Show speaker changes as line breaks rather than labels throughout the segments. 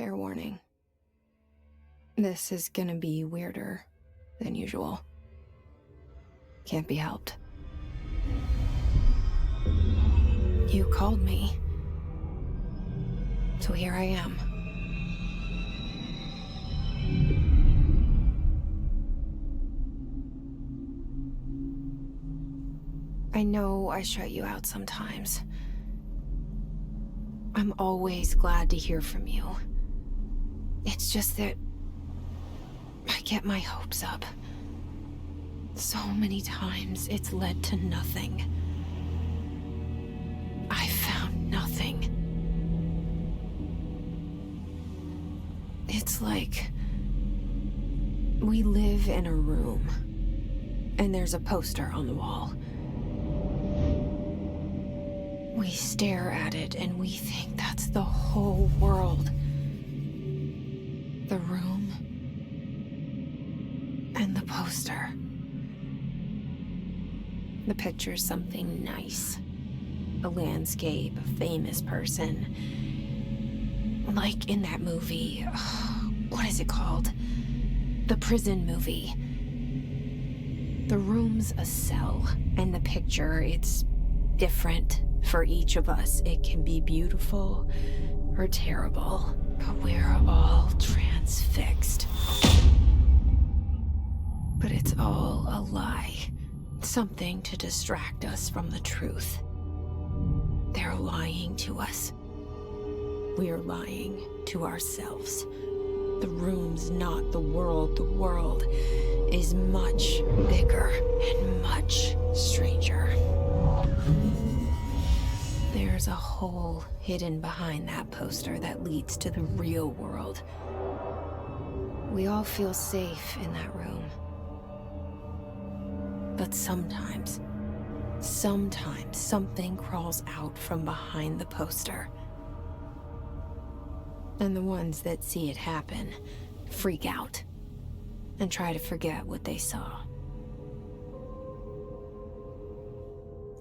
Fair warning. This is gonna be weirder than usual. Can't be helped. You called me. So here I am. I know I shut you out sometimes. I'm always glad to hear from you. It's just that I get my hopes up. So many times it's led to nothing. I found nothing. It's like we live in a room, and there's a poster on the wall. We stare at it and we think that's the whole world. The room and the poster. The picture's something nice. A landscape, a famous person. Like in that movie, what is it called? The prison movie. The room's a cell, and the picture, it's different for each of us. It can be beautiful or terrible, but we're all transfixed. But it's all a lie. Something to distract us from the truth. They're lying to us. We're lying to ourselves. The room's not the world. The world is much bigger and much stranger. There's a hole hidden behind that poster that leads to the real world. We all feel safe in that room. But sometimes something crawls out from behind the poster. And the ones that see it happen freak out and try to forget what they saw.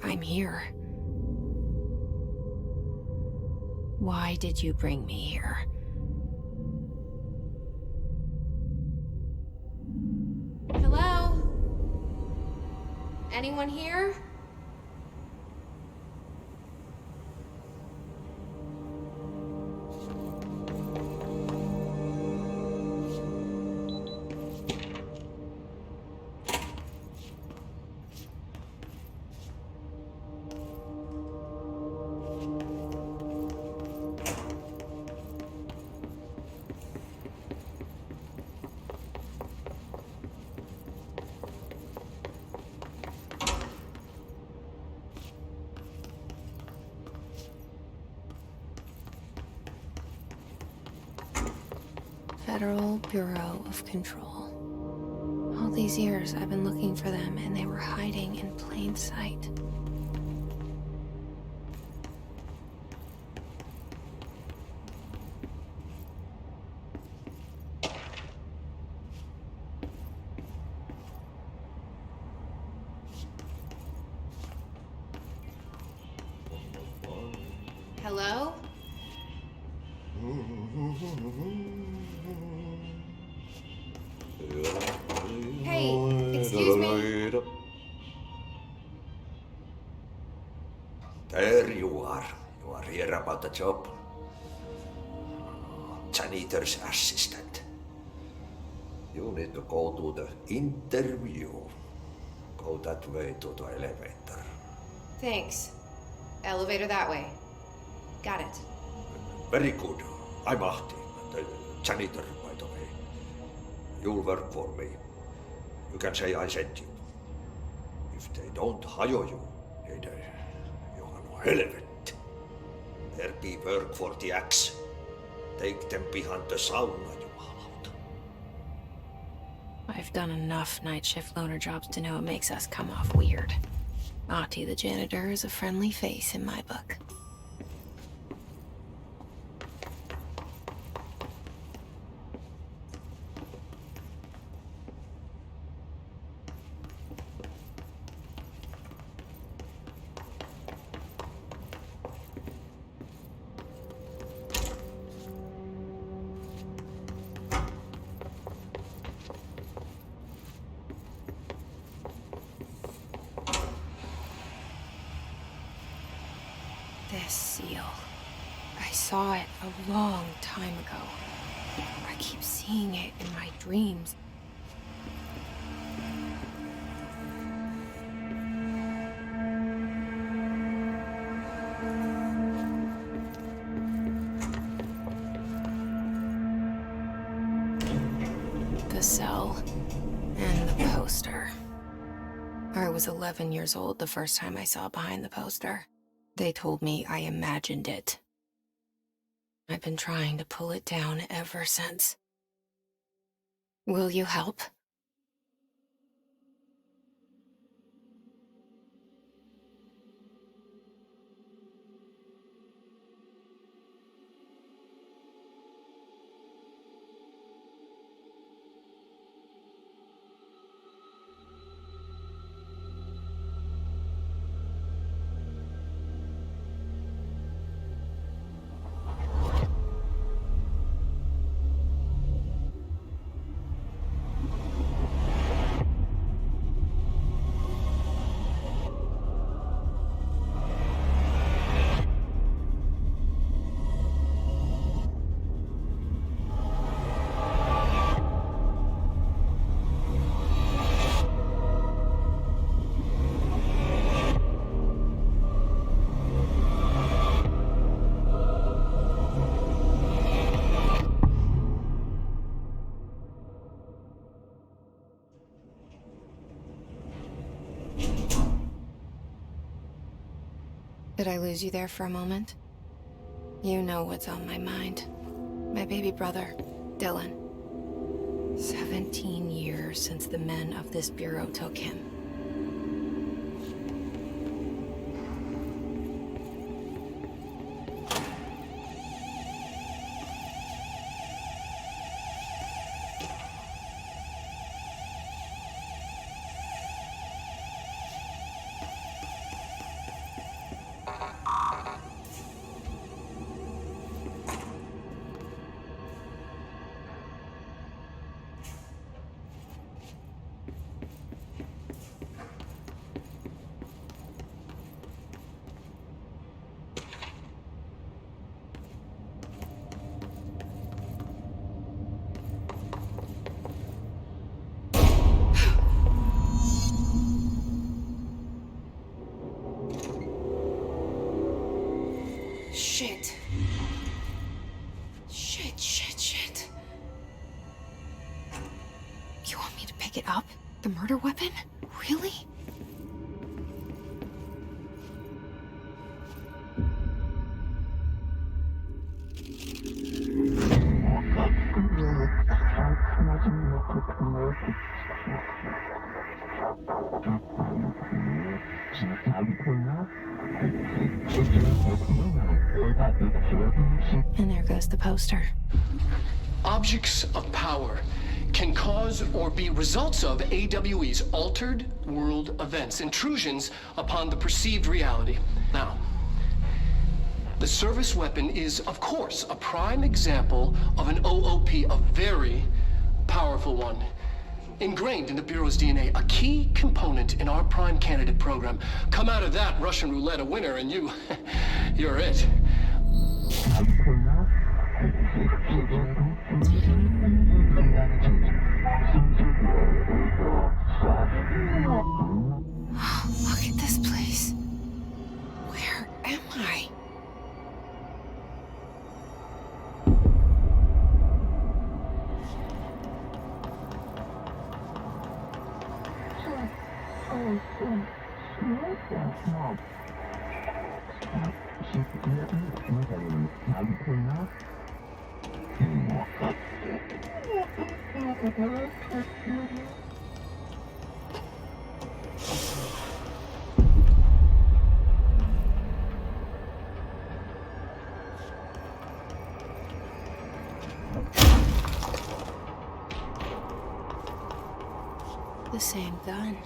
I'm here. Why did you bring me here? Hello? Anyone here? Federal Bureau of Control. All these years I've been looking for them, and they were hiding in plain sight. Hello? Hey, excuse me.
There you are. You are here about the job. Janitor's assistant. You need to go to the interview. Go that way to the elevator.
Thanks. Elevator that way. Got it.
Very good. I'm Ahti, the janitor, by the way. You'll work for me. You can say I sent you. If they don't hire you, niin Johan on helvet. There be work for the axe. Take them behind the sauna, jumalauta.
I've done enough night shift loner jobs to know it makes us come off weird. Ahti the janitor is a friendly face in my book. saw it a long time ago. I keep seeing it in my dreams. The cell and the poster. I was 11 years old the first time I saw behind the poster. They told me I imagined it. I've been trying to pull it down ever since. Will you help? Did I lose you there for a moment? You know what's on my mind. My baby brother, Dylan. 17 years since the men of this bureau took him. Shit. Shit. You want me to pick it up? The murder weapon? Really? And there goes the poster.
Objects of power can cause or be results of AWE's altered world events, intrusions upon the perceived reality. Now, the service weapon is, of course, a prime example of an OOP, a very powerful one. Ingrained in the Bureau's DNA, a key component in our prime candidate program. Come out of that Russian roulette a winner and you're it.
Look at this place. Where am I? The same gun.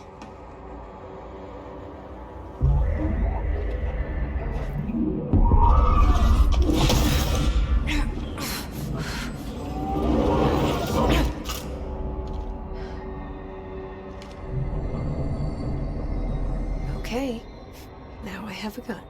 Okay, now I have a gun.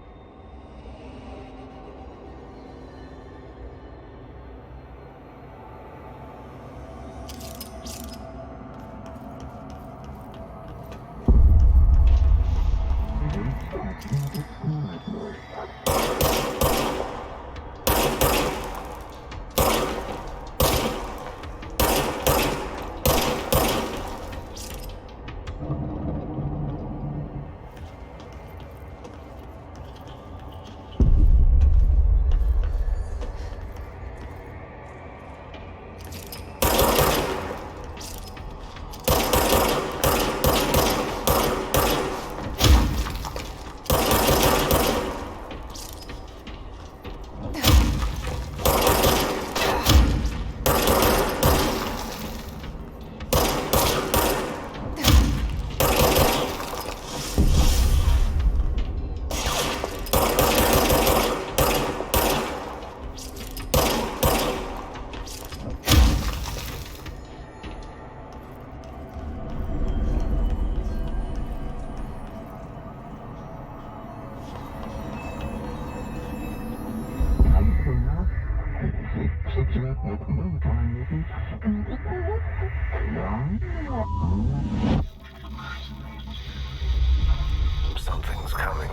Something's coming.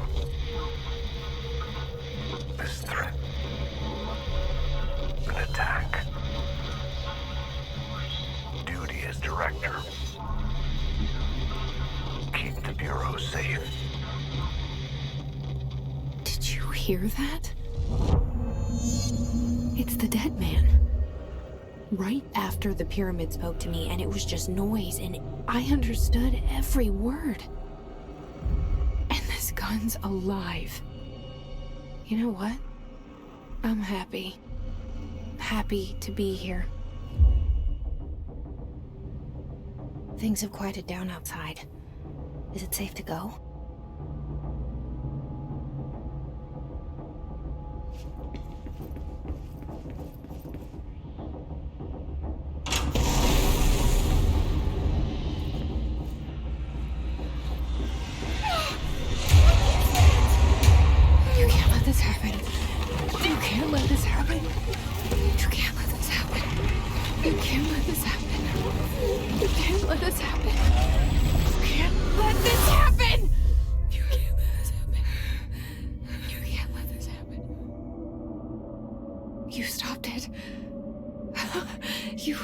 This threat. An attack. Duty as director. Keep the Bureau safe.
Did you hear that? It's the dead man. Right after the pyramid spoke to me, and it was just noise, and I understood every word. And this gun's alive. You know what? I'm happy. Happy to be here. Things have quieted down outside. Is it safe to go? You can't let this happen. You can't let this happen. You can't let this happen. You can't let this happen. You can't let this happen. You can't let this happen. You can't let this happen. You can't let this happen. You stopped it. You...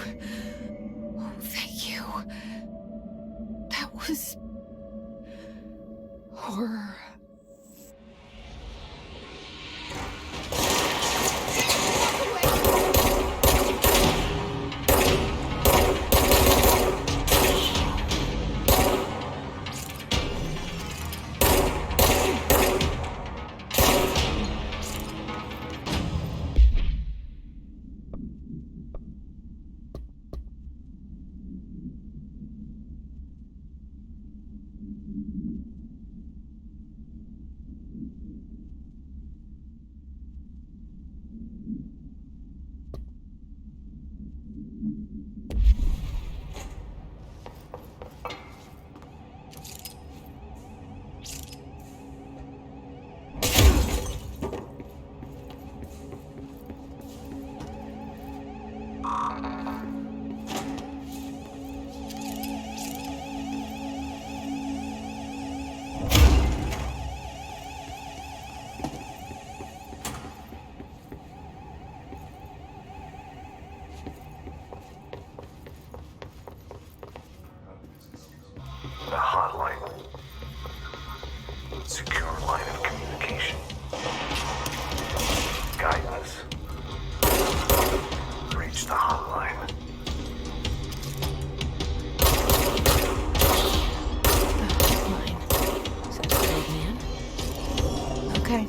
Oh, thank you. That was... horror.
The hotline. Secure line of communication. Guidance. Reach the hotline.
Line. Is that the old man? Okay.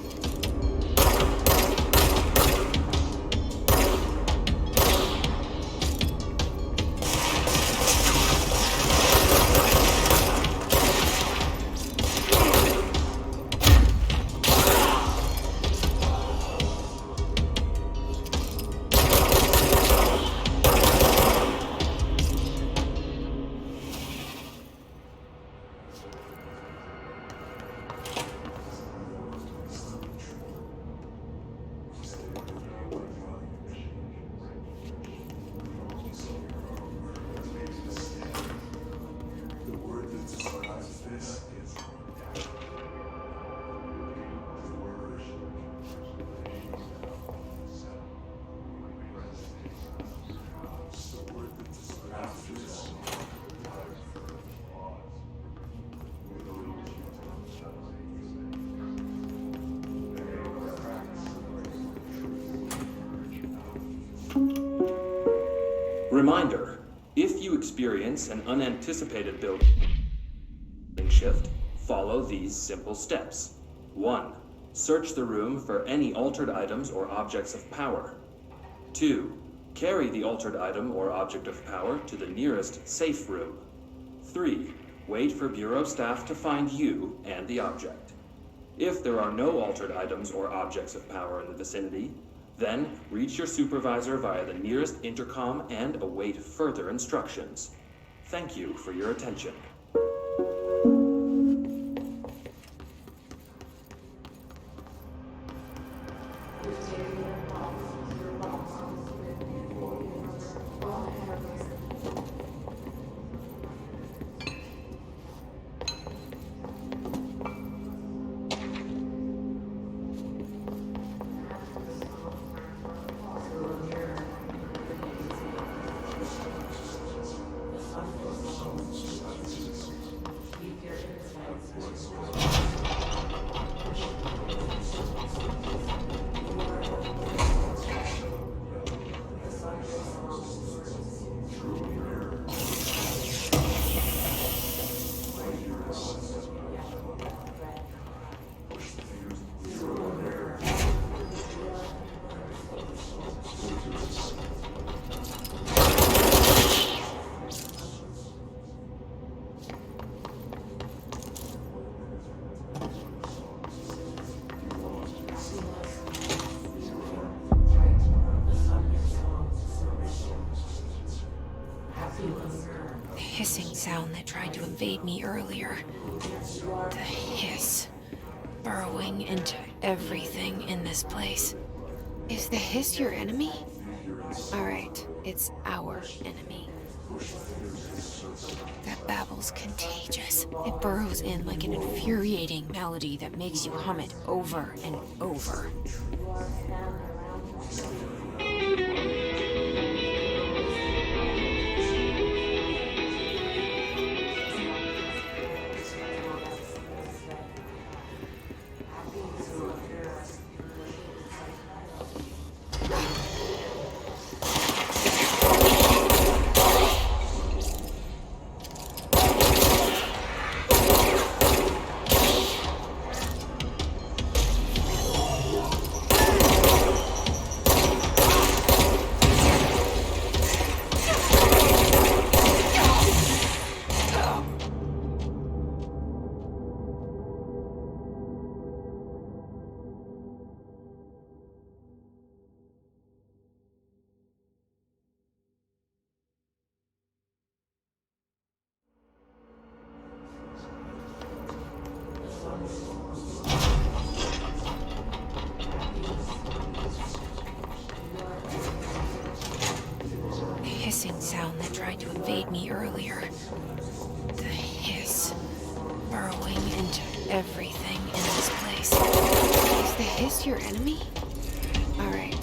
Reminder, if you experience an unanticipated building shift, follow these simple steps. 1. Search the room for any altered items or objects of power. 2. Carry the altered item or object of power to the nearest safe room. 3. Wait for Bureau staff to find you and the object. If there are no altered items or objects of power in the vicinity, then reach your supervisor via the nearest intercom and await further instructions. Thank you for your attention.
The hissing sound that tried to invade me earlier. The hiss. Burrowing into everything in this place. Is the hiss your enemy? Alright, it's our enemy. That babble's contagious. It burrows in like an infuriating melody that makes you hum it over and over. Hissing sound that tried to invade me earlier. The hiss. Burrowing into everything in this place. Is the hiss your enemy? Alright.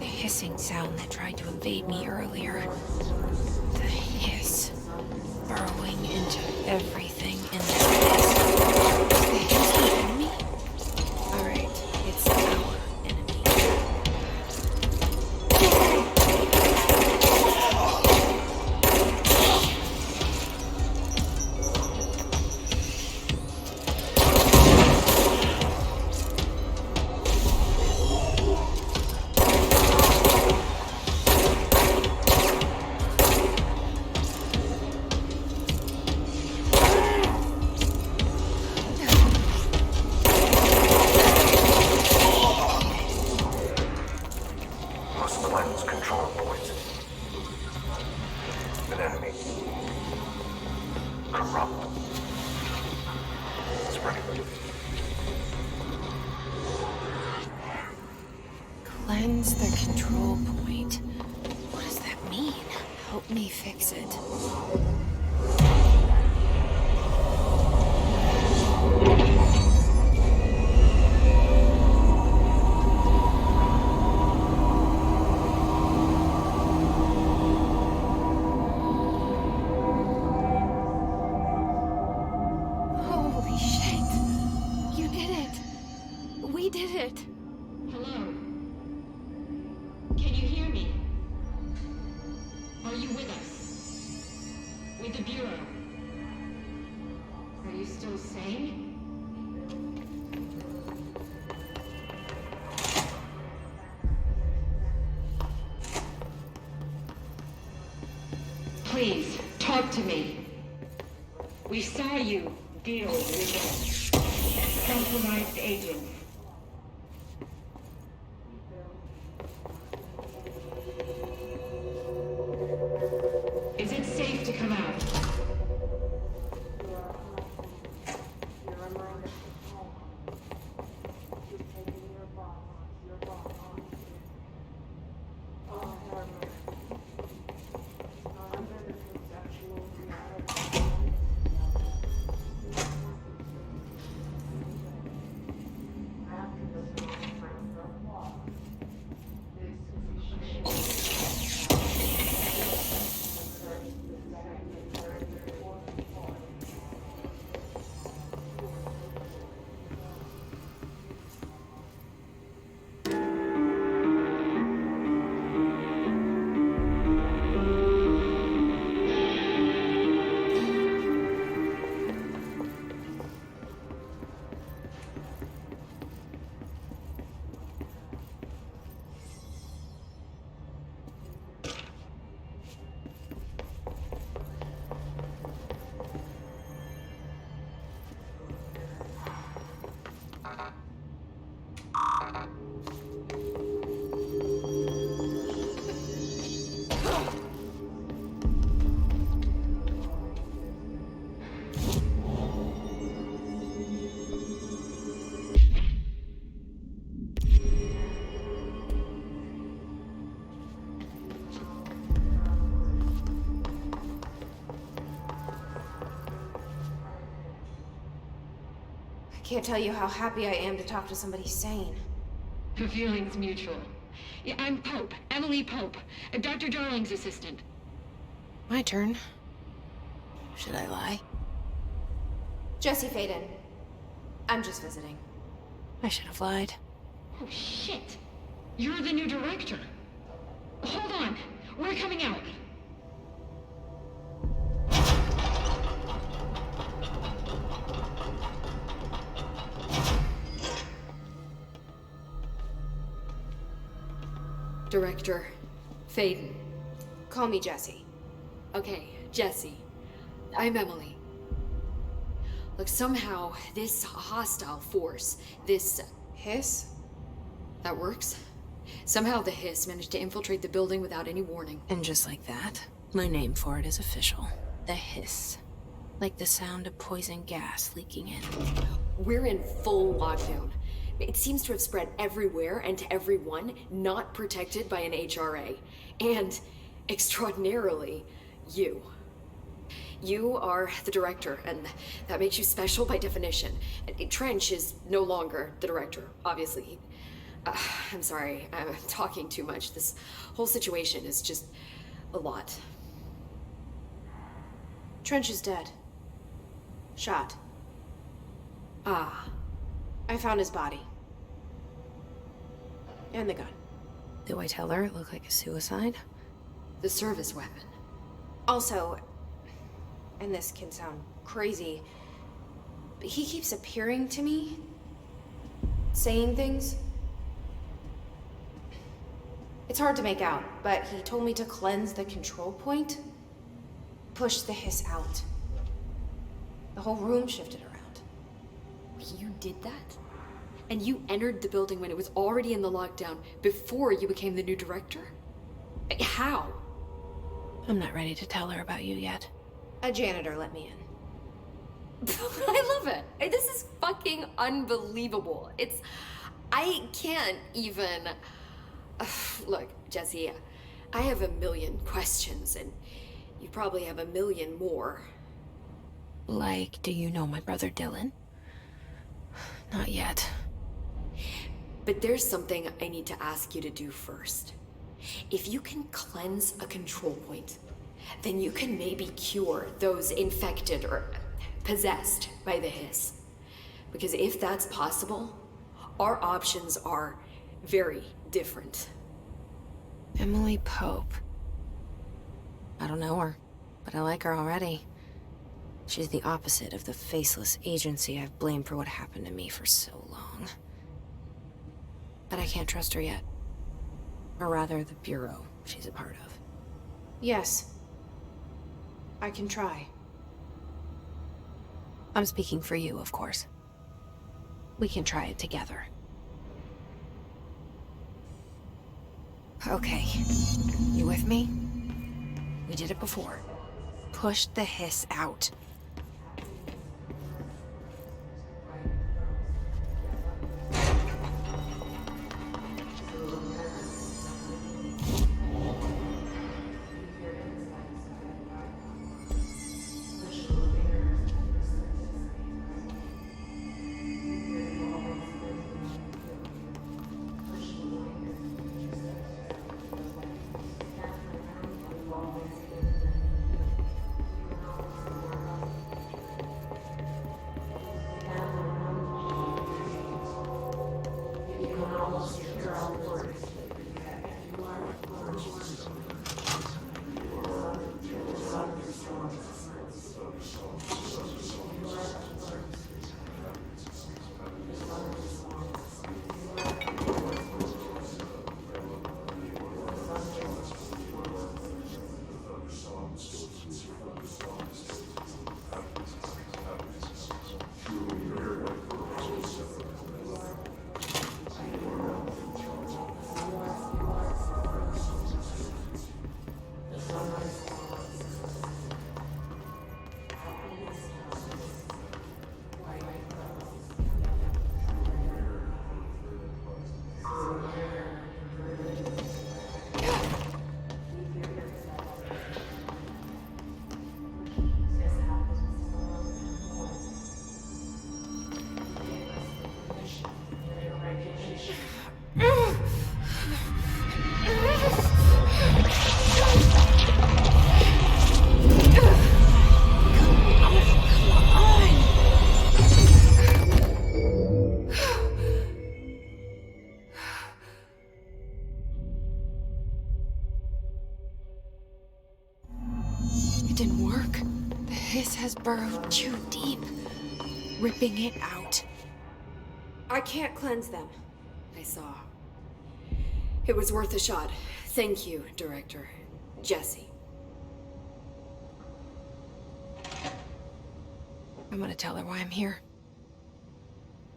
Hissing sound that tried to invade me earlier. The hiss. Burrowing into everything in this place. Is the hiss your enemy? Alright, it's our enemy.
Must cleanse control points. An enemy. Corrupt. Spreading.
Cleanse the control point. What does that mean? Help me fix it. Holy shit. You did it. We did it.
Hello? Can you hear me? Are you with us? With the Bureau? Are you still sane? Please, talk to me. We saw you deal with the compromised agents. Is it safe to come out?
I can't tell you how happy I am to talk to somebody sane.
The feeling's mutual. Yeah, I'm Pope, Emily Pope, Dr. Darling's assistant.
My turn. Should I lie? Jesse Faden. I'm just visiting. I should have lied.
Oh, shit. You're the new director. Hold on. We're coming out.
Director Faden.
Call me Jesse.
Okay, Jesse. I'm Emily. Look, somehow this hostile force, this
Hiss?
that works. Somehow the hiss managed to infiltrate the building without any warning.
And just like that, my name for it is official. The hiss. Like the sound of poison gas leaking in.
We're in full lockdown. It seems to have spread everywhere and to everyone not protected by an HRA. And, extraordinarily, you. You are the director, and that makes you special by definition. Trench is no longer the director, obviously. I'm sorry, I'm talking too much. This whole situation is just a lot.
Trench is dead. Shot.
Ah.
I found his body. And the gun. Do I tell her it looked like a suicide?
The service weapon.
Also, and this can sound crazy, but he keeps appearing to me, saying things. It's hard to make out, but he told me to cleanse the control point, push the hiss out. The whole room shifted around.
You did that? And you entered the building when it was already in the lockdown before you became the new director? How?
I'm not ready to tell her about you yet. A janitor let me in.
I love it. This is fucking unbelievable. I can't even... Look, Jesse, I have a million questions, and you probably have a million more.
Like, do you know my brother Dylan? Not yet.
But there's something I need to ask you to do first. If you can cleanse a control point, then you can maybe cure those infected or possessed by the hiss. Because if that's possible, our options are very different.
Emily Pope. I don't know her, but I like her already. She's the opposite of the faceless agency I've blamed for what happened to me for so long. But I can't trust her yet. Or rather, the Bureau she's a part of. Yes. I can try. I'm speaking for you, of course. We can try it together. Okay. You with me? We did it before. Push the hiss out. It didn't work. The hiss has burrowed too deep, ripping it out. I can't cleanse them.
I saw. It was worth a shot. Thank you, Director. Jesse.
I'm gonna tell her why I'm here.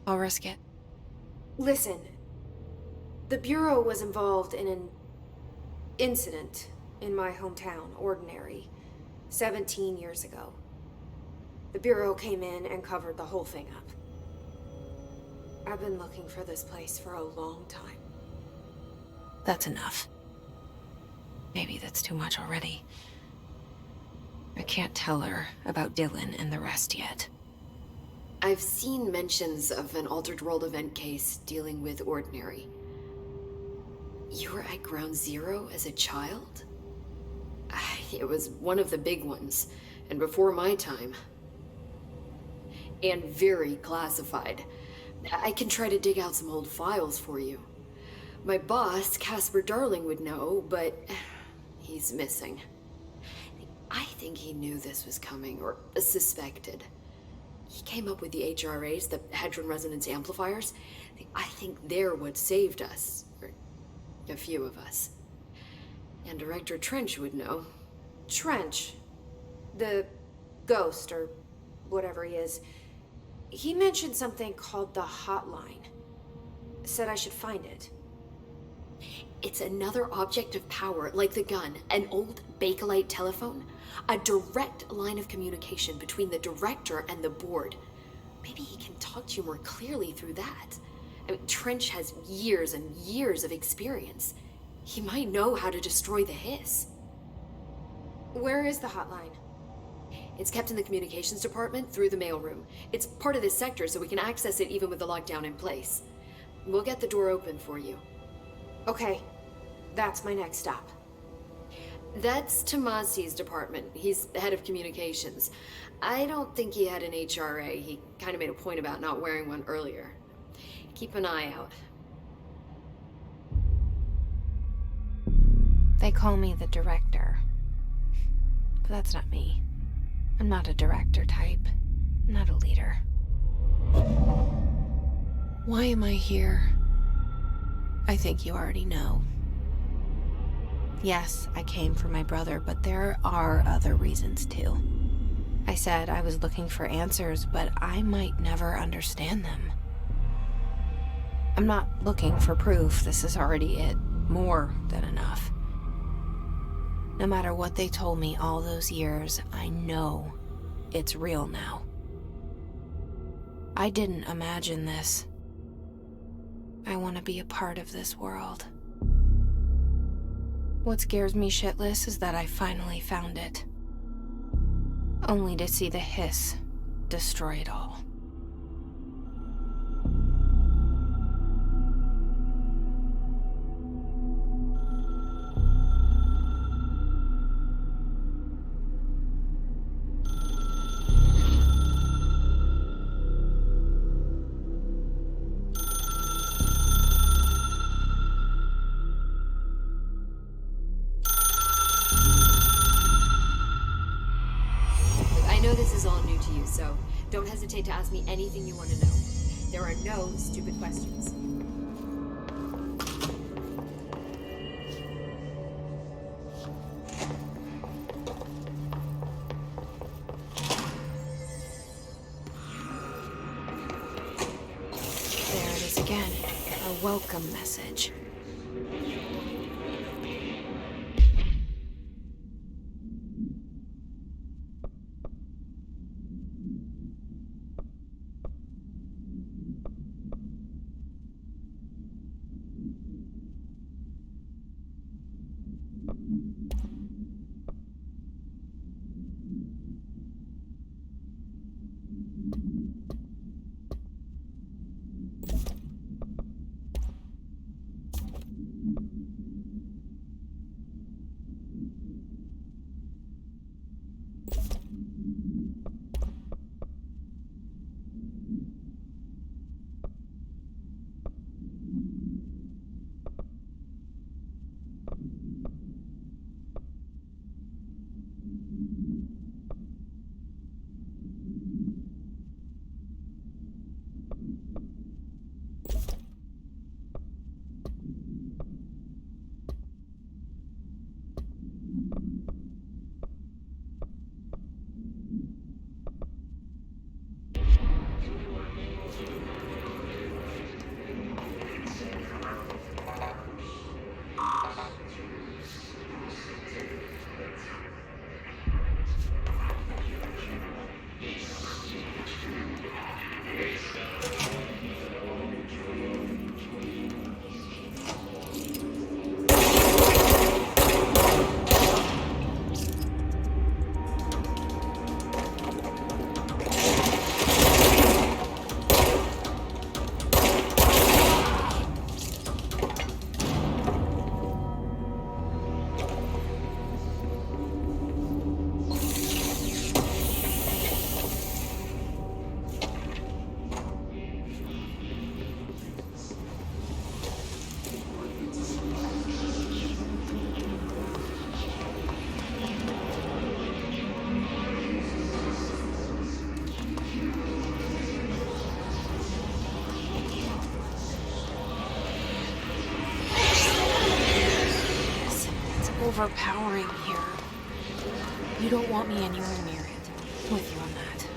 I'll risk it.
Listen, the Bureau was involved in an incident in my hometown, Ordinary, 17 years ago. The Bureau came in and covered the whole thing up. I've been looking for this place for a long time.
That's enough. Maybe that's too much already. I can't tell her about Dylan and the rest yet.
I've seen mentions of an Altered World event case dealing with Ordinary. You were at Ground Zero as a child? It was one of the big ones, and before my time. And very classified. I can try to dig out some old files for you. My boss, Casper Darling, would know, but he's missing. I think he knew this was coming, or suspected. He came up with the HRAs, the Hadron Resonance Amplifiers. I think they're what saved us. Or a few of us. And Director Trench would know.
Trench, the ghost, or whatever he is, he mentioned something called the Hotline. Said I should find it.
It's another object of power, like the gun, an old Bakelite telephone. A direct line of communication between the director and the board. Maybe he can talk to you more clearly through that. I mean, Trench has years and years of experience. He might know how to destroy the hiss.
Where is the hotline?
It's kept in the communications department through the mailroom. It's part of this sector, so we can access it even with the lockdown in place. We'll get the door open for you.
Okay, that's my next stop.
That's Tomasi's department. He's head of communications. I don't think he had an HRA. He kind of made a point about not wearing one earlier. Keep an eye out.
They call me the director. But that's not me. I'm not a director type. I'm not a leader. Why am I here? I think you already know. Yes, I came for my brother, but there are other reasons too. I said I was looking for answers, but I might never understand them. I'm not looking for proof. This is already it. More than enough. No matter what they told me all those years, I know it's real now. I didn't imagine this. I want to be a part of this world. What scares me shitless is that I finally found it. Only to see the hiss destroy it all.
I know this is all new to you, so don't hesitate to ask me anything you want to know. There are no stupid questions.
There it is again. A welcome message. Overpowering here. You don't want me anywhere near it. With you on that.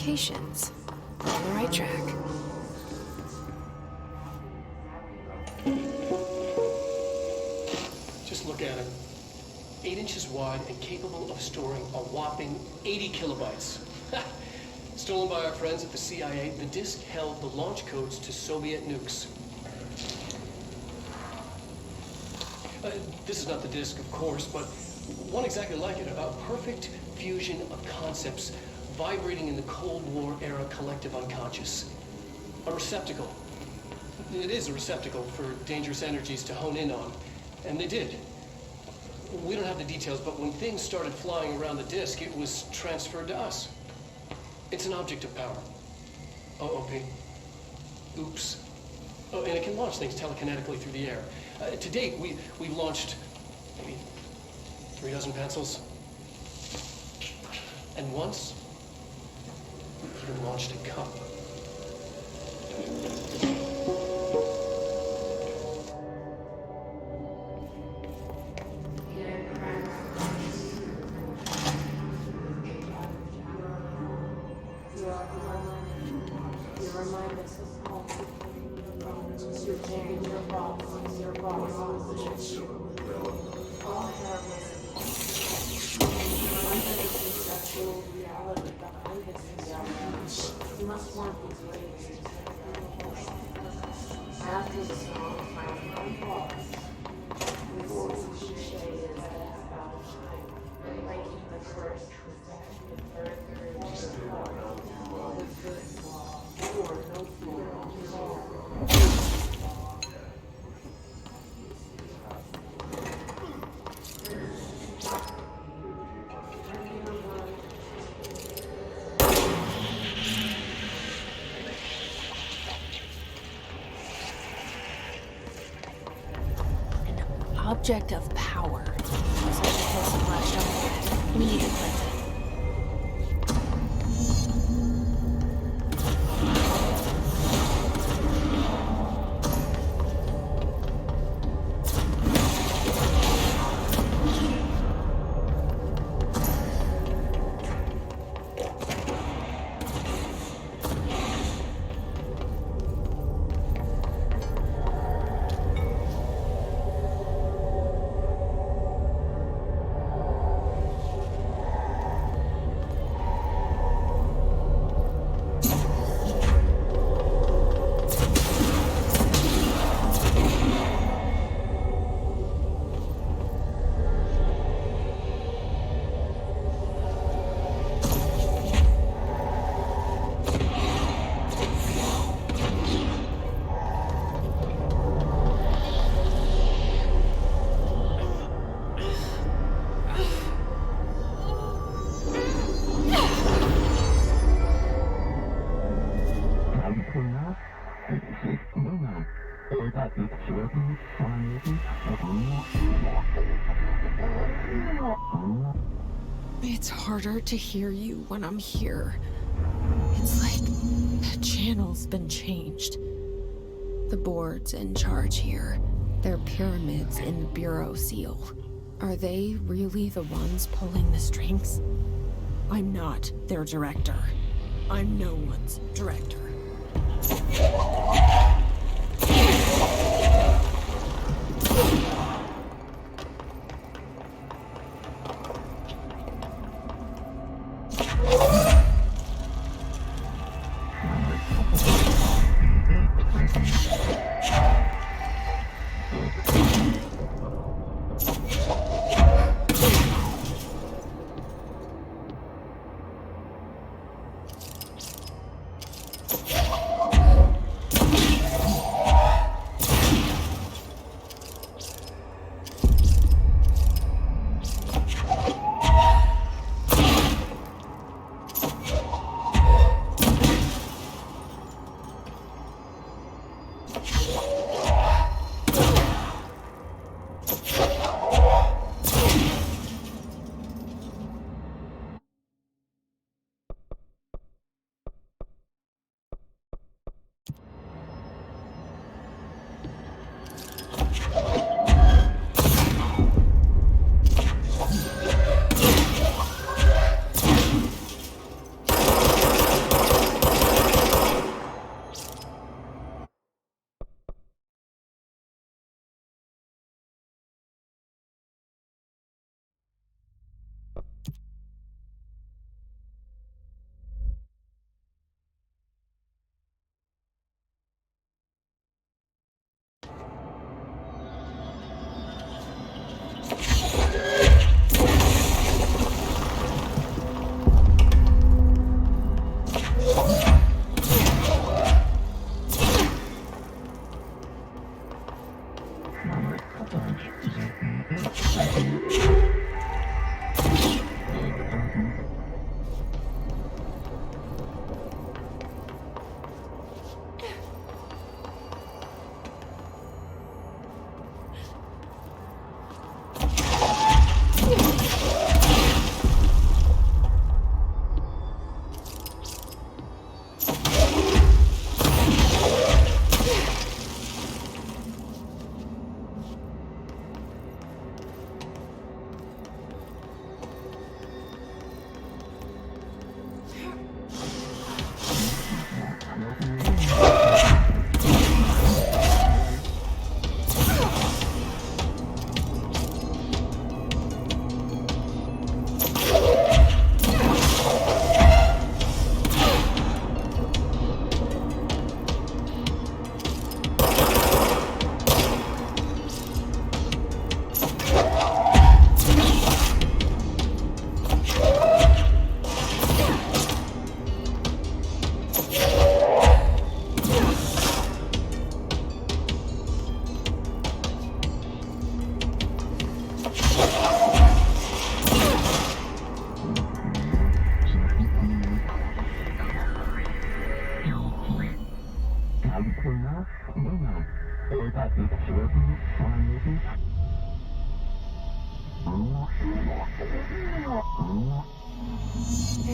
communications. On the right track.
Just look at it. 8 inches wide and capable of storing a whopping 80 kilobytes. Stolen by our friends at the CIA, the disk held the launch codes to Soviet nukes. This is not the disk, of course, but one exactly like it. A perfect fusion of concepts vibrating in the Cold War era collective unconscious. A receptacle. It is a receptacle for dangerous energies to hone in on. And they did. We don't have the details, but when things started flying around the disk, it was transferred to us. It's an object of power. OOP. Oops. Oh, and it can launch things telekinetically through the air. To date, we've launched maybe 3 dozen pencils. And once, we even launched a cup.
Object of power. Looks like the person flashed on that. We need to cleanse it. It's harder to hear you when I'm here. It's like the channel's been changed. The board's in charge here. They're pyramids in the Bureau seal. Are they really the ones pulling the strings? I'm not their director. I'm no one's director.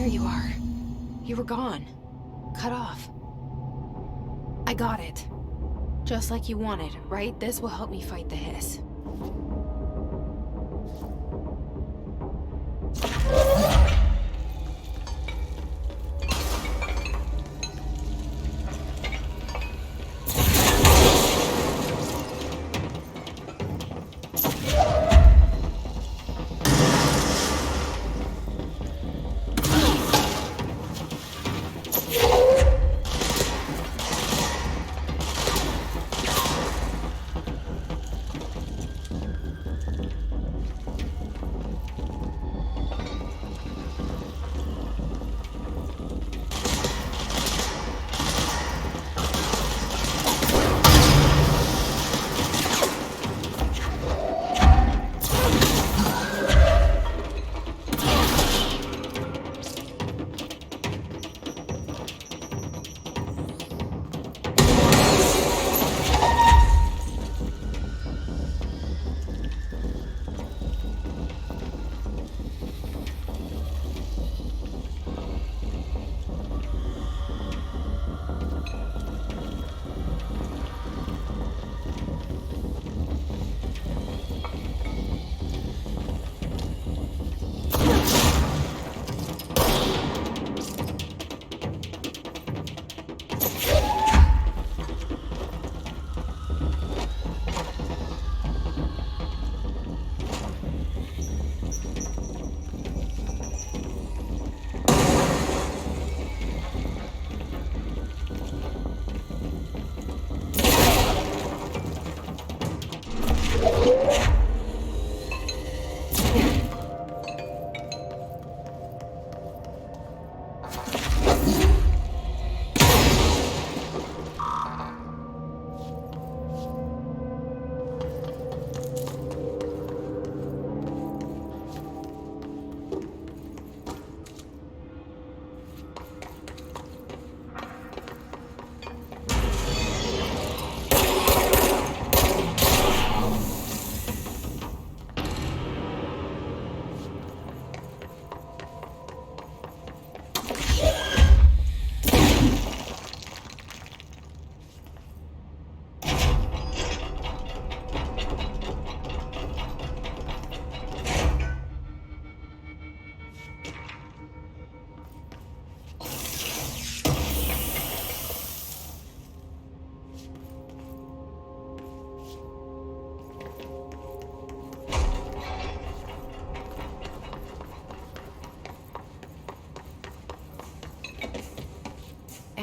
There you are. You were gone. Cut off. I got it. Just like you wanted, right? This will help me fight the hiss.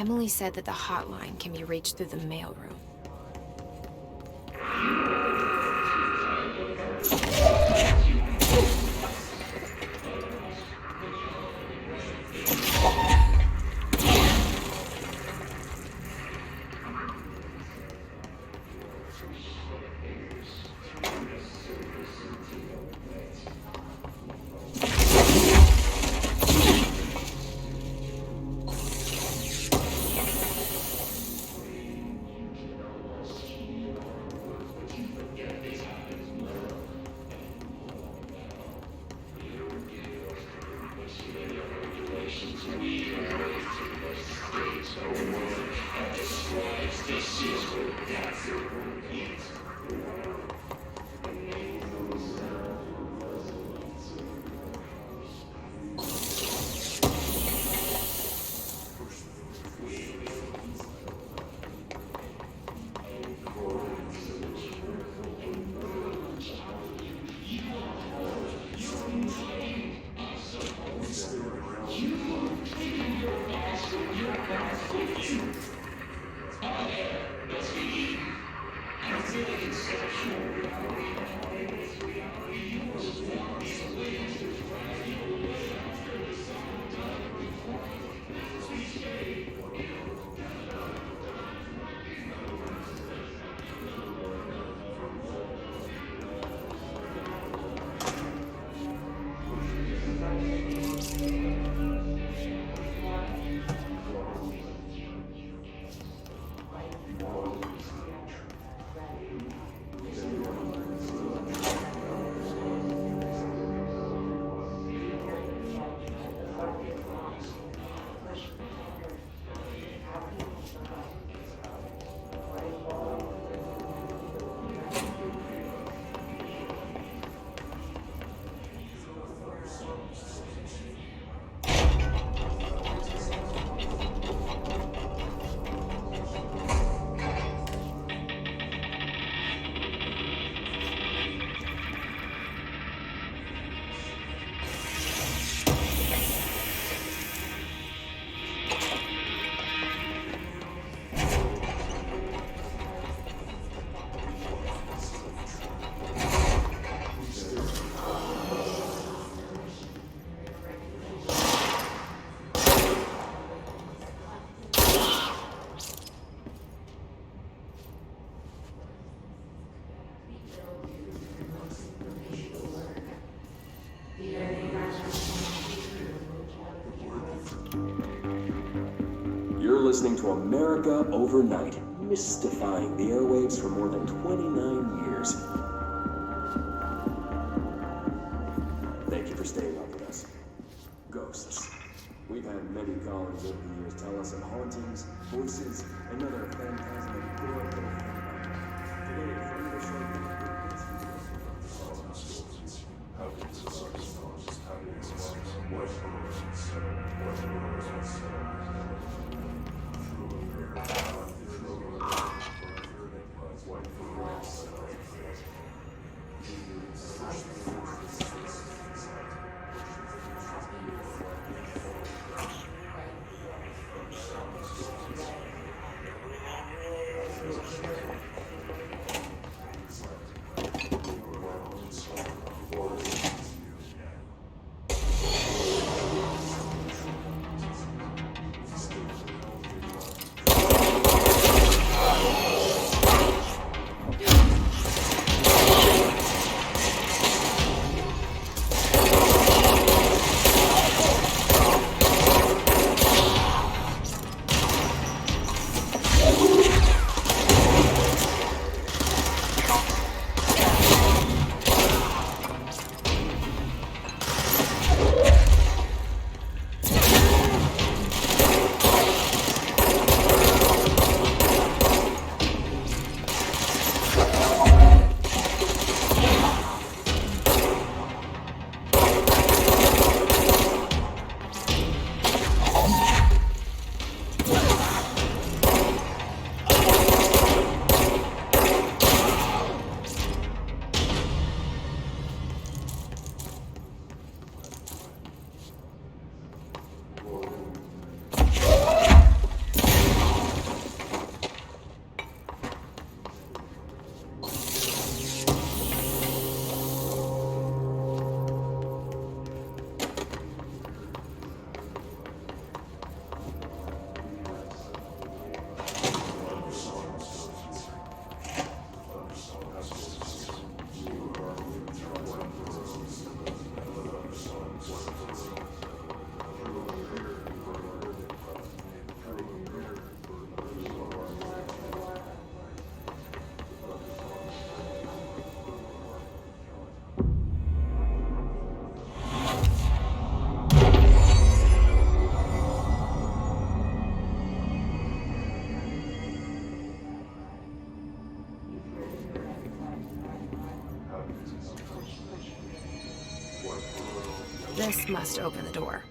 Emily said that the hotline can be reached through the mailroom.
listening to America Overnight, mystifying the airwaves for more than 29 years. Thank you for staying up with us. Ghosts. We've had many callers over the years tell us of hauntings, voices, and other phantasmagorical phenomena. Today, from the show,
This must open the door.